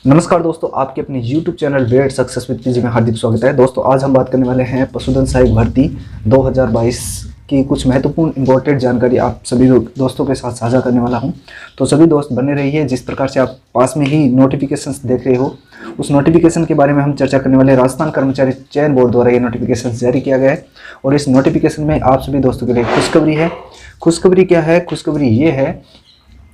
नमस्कार दोस्तों, आपके अपने YouTube channel with success with PG में हार्दिक स्वागत है। दोस्तों आज हम बात करने वाले हैं पशुधन सहायक भर्ती 2022 की कुछ महत्वपूर्ण इंपॉर्टेंट जानकारी आप सभी दोस्तों के साथ साझा करने वाला हूं। तो सभी दोस्त बने रहिए। जिस प्रकार से आप पास में ही नोटिफिकेशंस देख रहे हो, उस नोटिफिकेशन के बारे में हम चर्चा करने वाले। राजस्थान कर्मचारी चयन बोर्ड द्वारा ये नोटिफिकेशन जारी किया गया है और इस नोटिफिकेशन में आप सभी दोस्तों के लिए खुशखबरी है। खुशखबरी क्या है? खुशखबरी ये है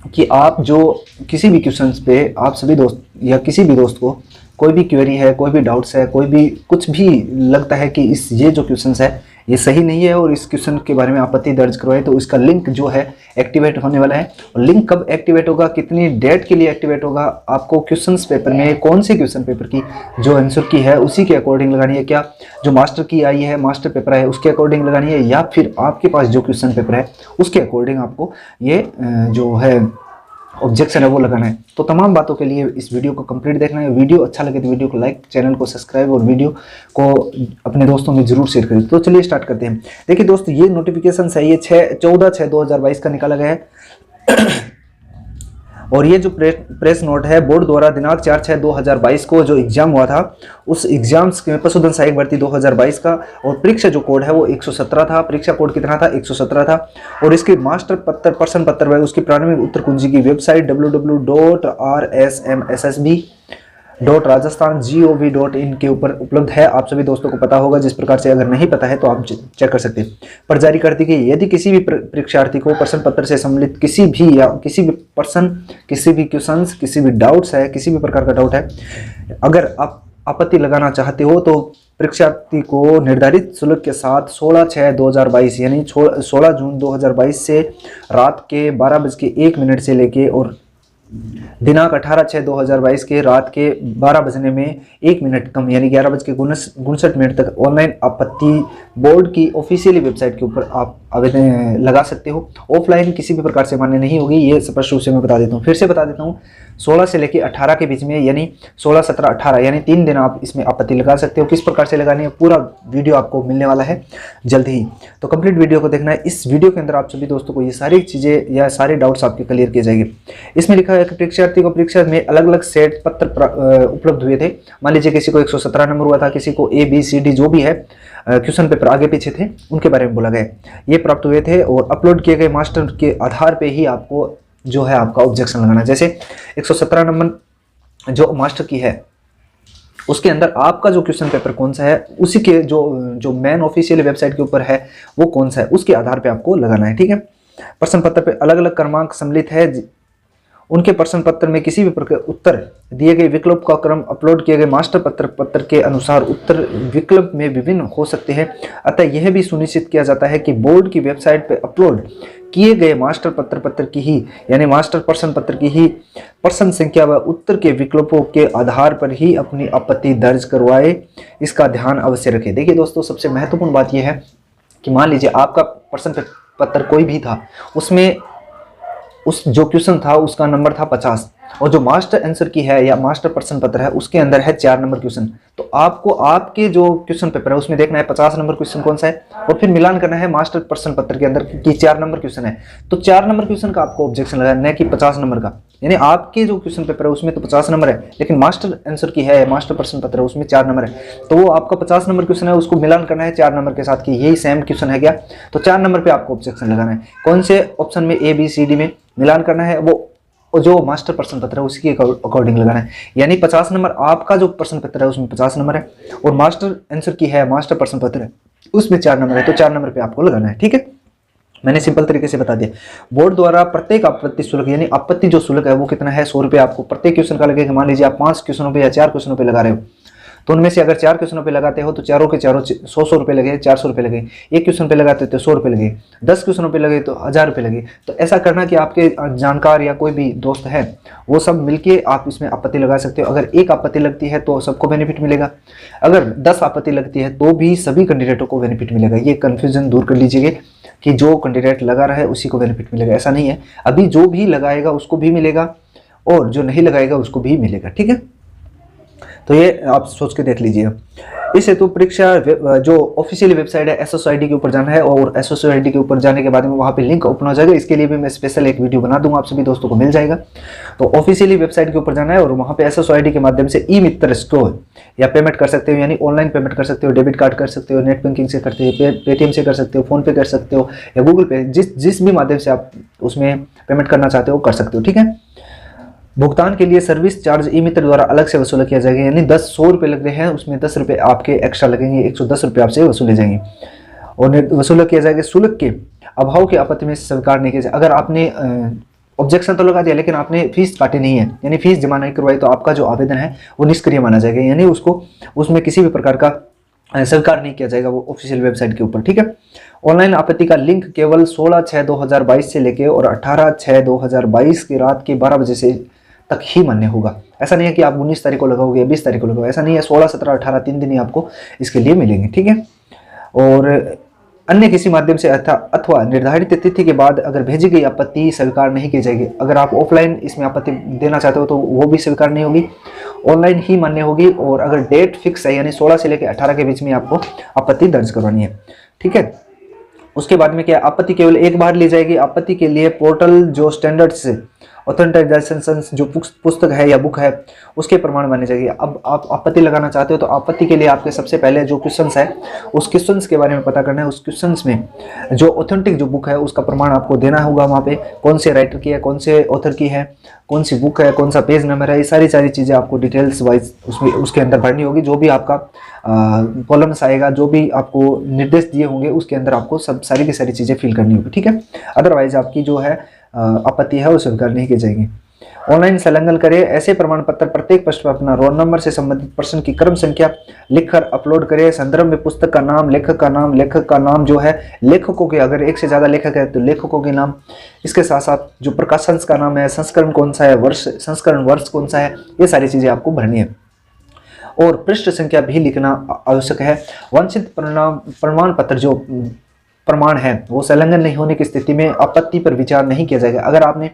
कि आप जो किसी भी क्वेश्चंस पे आप सभी दोस्त या किसी भी दोस्त को कोई भी क्वेरी है, कोई भी डाउट्स है, कोई भी कुछ भी लगता है कि ये जो क्वेश्चंस है ये सही नहीं है और इस क्वेश्चन के बारे में आपत्ति दर्ज करवाए, तो इसका लिंक जो है एक्टिवेट होने वाला है। और लिंक कब एक्टिवेट होगा, कितनी डेट के लिए एक्टिवेट होगा, आपको क्वेश्चंस पेपर में कौन से क्वेश्चन पेपर की जो आंसर की है उसी के अकॉर्डिंग लगानी है, क्या जो मास्टर की आई है, मास्टर पेपर है उसके अकॉर्डिंग लगानी है, या फिर आपके पास जो क्वेश्चन पेपर है उसके अकॉर्डिंग आपको ये जो है ऑब्जेक्शन है वो लगाना है। तो तमाम बातों के लिए इस वीडियो को कंप्लीट देखना है। वीडियो अच्छा लगे तो वीडियो को लाइक, चैनल को सब्सक्राइब और वीडियो को अपने दोस्तों में जरूर शेयर करें। तो चलिए स्टार्ट करते हैं। देखिए दोस्तों, ये नोटिफिकेशन है ये 14/6/2022 का निकाला गया है और ये जो प्रेस नोट है बोर्ड द्वारा दिनांक 4/6/2022 को जो एग्जाम हुआ था उस एग्जाम्स के पशुधन सहायक भर्ती 2022 का, और परीक्षा जो कोड है वो 117 था। परीक्षा कोड कितना था? 117 था। और इसके मास्टर पत्र, प्रश्न पत्र है उसकी प्रारंभिक उत्तर कुंजी की वेबसाइट www.rsmssb.rajasthan.gov.in के ऊपर उपलब्ध है। आप सभी दोस्तों को पता होगा। जिस प्रकार से अगर नहीं पता है तो आप चेक कर सकते हैं। पर जारी करती कि यदि किसी भी परीक्षार्थी को प्रश्न पत्र से सम्मिलित किसी भी प्रश्न, किसी भी क्वेश्चंस, किसी भी डाउट्स है, किसी भी प्रकार का डाउट है, अगर आप आपत्ति लगाना चाहते हो तो परीक्षार्थी को निर्धारित शुल्क के साथ 16/6/2022 यानी 16 जून 2022 से रात के 12:01 से लेके और दिनांक 18/6/2022 के रात के 12 बजने में 1 मिनट कम यानी 11:59 तक ऑनलाइन आपत्ति बोर्ड की ऑफिशियली वेबसाइट के ऊपर आप आवेदन लगा सकते हो। ऑफलाइन किसी भी प्रकार से मान्य नहीं होगी, ये स्पष्ट रूप से मैं बता देता हूँ। फिर से बता देता हूँ, 16 से लेकर 18 के बीच में यानी 16, 17, 18 यानी 3 दिन आप इसमें आपत्ति लगा सकते हो। किस प्रकार से लगानी है पूरा वीडियो आपको मिलने वाला है जल्द ही, तो कंप्लीट वीडियो को देखना है। इस वीडियो के अंदर आप सभी दोस्तों को ये सारी चीज़ें या सारे डाउट्स आपके क्लियर किए जाएंगे। इसमें लिखा है कि परीक्षार्थी को परीक्षा में अलग अलग सेट पत्र उपलब्ध हुए थे। मान लीजिए किसी को 117 नंबर हुआ था, किसी को A, B, C, D जो भी है क्वेश्चन पेपर आगे पीछे थे उनके बारे में बोला गया, ये प्राप्त हुए थे और अपलोड किए गए मास्टर के आधार पे ही आपको जो है आपका ऑब्जेक्शन लगाना है। जैसे 117 नंबर जो मास्टर की है उसके अंदर आपका जो क्वेश्चन पेपर कौन सा है, उसी के जो मेन ऑफिशियल वेबसाइट के ऊपर है वो कौन सा है, उसके आधार पे आपको लगाना है। ठीक है। प्रश्न पत्र पे अलग अलग क्रमांक सम्मिलित है। उनके प्रश्न पत्र में किसी भी प्रकार उत्तर दिए गए विकल्प का क्रम अपलोड किए गए मास्टर पत्र के अनुसार उत्तर विकल्प में विभिन्न हो सकते हैं। अतः यह भी सुनिश्चित किया जाता है कि बोर्ड की वेबसाइट पर अपलोड किए गए मास्टर पत्र की ही यानी मास्टर प्रश्न पत्र की ही प्रश्न संख्या व उत्तर के विकल्पों के आधार पर ही अपनी आपत्ति दर्ज करवाए। इसका ध्यान अवश्य रखें। देखिए दोस्तों, सबसे महत्वपूर्ण बात यह है कि मान लीजिए आपका प्रश्न पत्र कोई भी था, उसमें उस जो क्वेश्चन था उसका नंबर था 50 और जो मास्टर आंसर की है या मास्टर प्रश्न पत्र है उसके अंदर है 4 नंबर क्वेश्चन, तो आपको आपके जो क्वेश्चन पेपर है उसमें देखना है 50 नंबर क्वेश्चन कौन सा है और फिर मिलान करना है मास्टर प्रश्न पत्र के अंदर कि 4 नंबर क्वेश्चन है, तो 4 नंबर क्वेश्चन का आपको ऑब्जेक्शन लगाना है कि 50 नंबर का। यानी आपके जो क्वेश्चन पेपर है उसमें तो 50 नंबर है, लेकिन मास्टर आंसर की है मास्टर प्रश्न पत्र है उसमें 4 नंबर है, तो वो आपका 50 नंबर क्वेश्चन है उसको मिलान करना है 4 नंबर के साथ कि यही सेम क्वेश्चन है क्या, तो 4 नंबर पे आपको ऑब्जेक्शन लगाना है। कौन से ऑप्शन में A, B, C, D में मिलान करना है वो जो मास्टर प्रश्न पत्र है उसके अकॉर्डिंग लगाना है। यानी 50 नंबर आपका जो प्रश्न पत्र है उसमें 50 नंबर है और मास्टर आंसर की है मास्टर प्रश्न पत्र है उसमें 4 नंबर है, तो 4 नंबर पे आपको लगाना है। ठीक है, मैंने सिंपल तरीके से बता दिया। बोर्ड द्वारा प्रत्येक आपत्ति शुल्क यानी आपत्ति जो शुल्क है वो कितना है? 100 रुपये आपको प्रत्येक क्वेश्चन का लगेगा। मान लीजिए आप 5 क्वेश्चनों पे या 4 क्वेश्चनों पे लगा रहे हो, तो उनमें से अगर 4 क्वेश्चनों पे लगाते हो तो चारों के चारों 100 रुपये लगे, 400 रुपये लगे। एक क्वेश्चन पे लगाते तो 100 रुपये लगे, 10 क्वेश्चनों पे लगे तो 1000 रुपये लगे। तो ऐसा करना कि आपके जानकार या कोई भी दोस्त है वो सब मिलके आप इसमें आपत्ति लगा सकते हो। अगर एक आपत्ति लगती है तो सबको बेनिफिट मिलेगा, अगर 10 आपत्ति लगती है तो भी सभी कैंडिडेटों को बेनिफिट मिलेगा। ये कन्फ्यूजन दूर कर लीजिएगा कि जो कैंडिडेट लगा रहा है उसी को बेनिफिट मिलेगा, ऐसा नहीं है। अभी जो भी लगाएगा उसको भी मिलेगा और जो नहीं लगाएगा उसको भी मिलेगा। ठीक है, तो ये आप सोच के देख लीजिए। इस हेतु परीक्षा जो ऑफिशियल वेबसाइट है SSID के ऊपर जाना है, और SSID के ऊपर जाने के बाद में वहाँ पे लिंक ओपन हो जाएगा। इसके लिए भी मैं स्पेशल एक वीडियो बना दूंगा, आप सभी दोस्तों को मिल जाएगा। तो ऑफिशियली वेबसाइट के ऊपर जाना है और वहाँ पे SSID के माध्यम से ई-मित्र स्टोर या पेमेंट कर सकते हो, यानी ऑनलाइन पेमेंट कर सकते हो, डेबिट कार्ड कर सकते हो, नेट बैंकिंग से करते हो, पेटीएम से कर सकते हो, फोन पे कर सकते हो, या गूगल पे, जिस भी माध्यम से आप उसमें पेमेंट करना चाहते हो कर सकते हो। ठीक है। भुगतान के लिए सर्विस चार्ज ई-मित्र द्वारा अलग से वसूला किया जाएगा, यानी 100 रुपये लग रहे हैं, उसमें 10 रुपये आपके एक्स्ट्रा लगेंगे, 110 रुपये आपसे वसूले जाएंगे और वसूला किया जाएगा। शुल्क के अभाव की आपत्ति में स्वीकार नहीं किया जाए। अगर आपने ऑब्जेक्शन तो लगा दिया लेकिन आपने फीस काटी नहीं है, यानी फीस जमा नहीं करवाई, तो आपका जो आवेदन है वो निष्क्रिय माना जाएगा, यानी उसको उसमें किसी भी प्रकार का स्वीकार नहीं किया जाएगा वो ऑफिशियल वेबसाइट के ऊपर। ठीक है। ऑनलाइन आपत्ति का लिंक केवल 16/6/2022 से लेके और 18/6/2022 की रात के 12 बजे से तक ही मान्य होगा। ऐसा नहीं है कि आप 19 तारीख को लगाओगे या 20 तारीख को लगाओगे, ऐसा नहीं है। 16, 17, 18 3 दिन ही आपको इसके लिए मिलेंगे। ठीक है। और अन्य किसी माध्यम से अथवा निर्धारित तिथि के बाद अगर भेजी गई आपत्ति स्वीकार नहीं की जाएगी। अगर आप ऑफलाइन इसमें आपत्ति देना चाहते हो तो वो भी स्वीकार नहीं होगी, ऑनलाइन ही मान्य होगी। और अगर डेट फिक्स है, यानी 16 से लेकर 18 के बीच में आपको आपत्ति दर्ज करवानी है। ठीक है। उसके बाद में क्या, आपत्ति केवल एक बार ली जाएगी। आपत्ति के लिए पोर्टल जो स्टैंडर्ड से ऑथेंटिकेशन जो पुस्तक है या बुक है उसके प्रमाण माने जाएगी। अब आप आपत्ति लगाना चाहते हो तो आपत्ति के लिए आपके सबसे पहले जो क्वेश्चंस है उस क्वेश्चंस के बारे में पता करना है। उस क्वेश्चंस में जो ऑथेंटिक जो बुक है उसका प्रमाण आपको देना होगा। वहाँ पे कौन से राइटर की है, कौन से ऑथर की है, कौन सी बुक है, कौन सा पेज नंबर है, ये सारी चीज़ें आपको डिटेल्स वाइज उसके अंदर भरनी होगी। जो भी आपका कॉलम्स आएगा, जो भी आपको निर्देश दिए होंगे उसके अंदर आपको सब सारी की सारी चीज़ें फिल करनी होगी। ठीक है। अदरवाइज आपकी जो है आपत्ति है वो स्वीकार नहीं की जाएगी। ऑनलाइन संलग्न करें ऐसे प्रमाण पत्र प्रत्येक पृष्ठ पर अपना रोल नंबर से संबंधित प्रश्न की क्रम संख्या लिखकर अपलोड करें। संदर्भ में पुस्तक का नाम, लेखक का नाम जो है, लेखकों के अगर एक से ज्यादा लेखक है तो लेखकों के नाम, इसके साथ साथ जो प्रकाशन का नाम है, संस्करण कौन सा है, संस्करण वर्ष कौन सा है, ये सारी चीजें आपको भरनी है। और पृष्ठ संख्या भी लिखना आवश्यक है। वांछित प्रमाण पत्र जो प्रमाण है वो संलग्न नहीं होने की स्थिति में आपत्ति पर विचार नहीं किया जाएगा। अगर आपने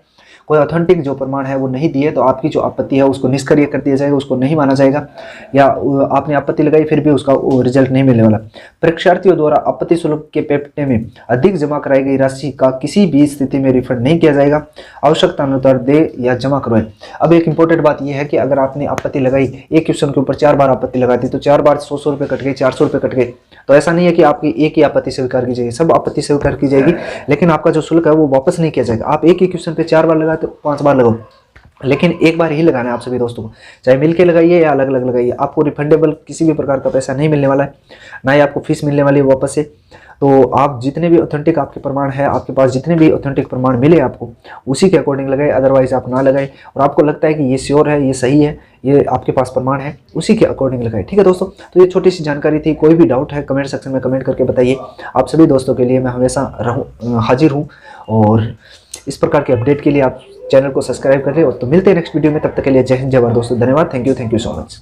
कोई ऑथेंटिक जो प्रमाण है वो नहीं दिए तो आपकी जो आपत्ति है उसको निष्क्रिय कर दिया जाएगा, उसको नहीं माना जाएगा, या आपने आपत्ति लगाई फिर भी उसका रिजल्ट नहीं मिलने वाला। परीक्षार्थियों द्वारा आपत्ति शुल्क के पेपटे में अधिक जमा कराई गई राशि का किसी भी स्थिति में रिफंड नहीं किया जाएगा। आवश्यकता अनुसार दे या जमा करवाए। अब एक इंपॉर्टेंट बात यह है कि अगर आपने आपत्ति लगाई, एक क्वेश्चन के ऊपर 4 बार आपत्ति लगाती तो 4 बार 100 रुपये कट गए, 400 रुपये कट गए। तो ऐसा नहीं है कि आपकी एक ही आपत्ति स्वीकार की जाएगी, सब आपत्ति स्वीकार की जाएगी, लेकिन आपका जो शुल्क है वो वापस नहीं किया जाएगा। आप एक ही क्वेश्चन पे 4 बार लगाते हो, 5 बार लगाओ, लेकिन एक बार ही लगाना है आप सभी दोस्तों को, चाहे मिलके लगाइए या अलग अलग लगाइए। आपको रिफंडेबल किसी भी प्रकार का पैसा नहीं मिलने वाला है, ना ही आपको फीस मिलने वाली है वापस से। तो आप जितने भी ऑथेंटिक आपके प्रमाण है, आपके पास जितने भी ऑथेंटिक प्रमाण मिले आपको उसी के अकॉर्डिंग लगाए, अदरवाइज आप ना लगाए। और आपको लगता है कि ये श्योर है, ये सही है, ये आपके पास प्रमाण है, उसी के अकॉर्डिंग लगाए। ठीक है दोस्तों, तो ये छोटी सी जानकारी थी। कोई भी डाउट है कमेंट सेक्शन में कमेंट करके बताइए। आप सभी दोस्तों के लिए मैं हमेशा हाजिर हूँ, और इस प्रकार के अपडेट के लिए आप चैनल को सब्सक्राइब करें। और तो मिलते हैं नेक्स्ट वीडियो में, तब तक के लिए जय हिंद, जय भारत दोस्तों। धन्यवाद, थैंक यू सो मच।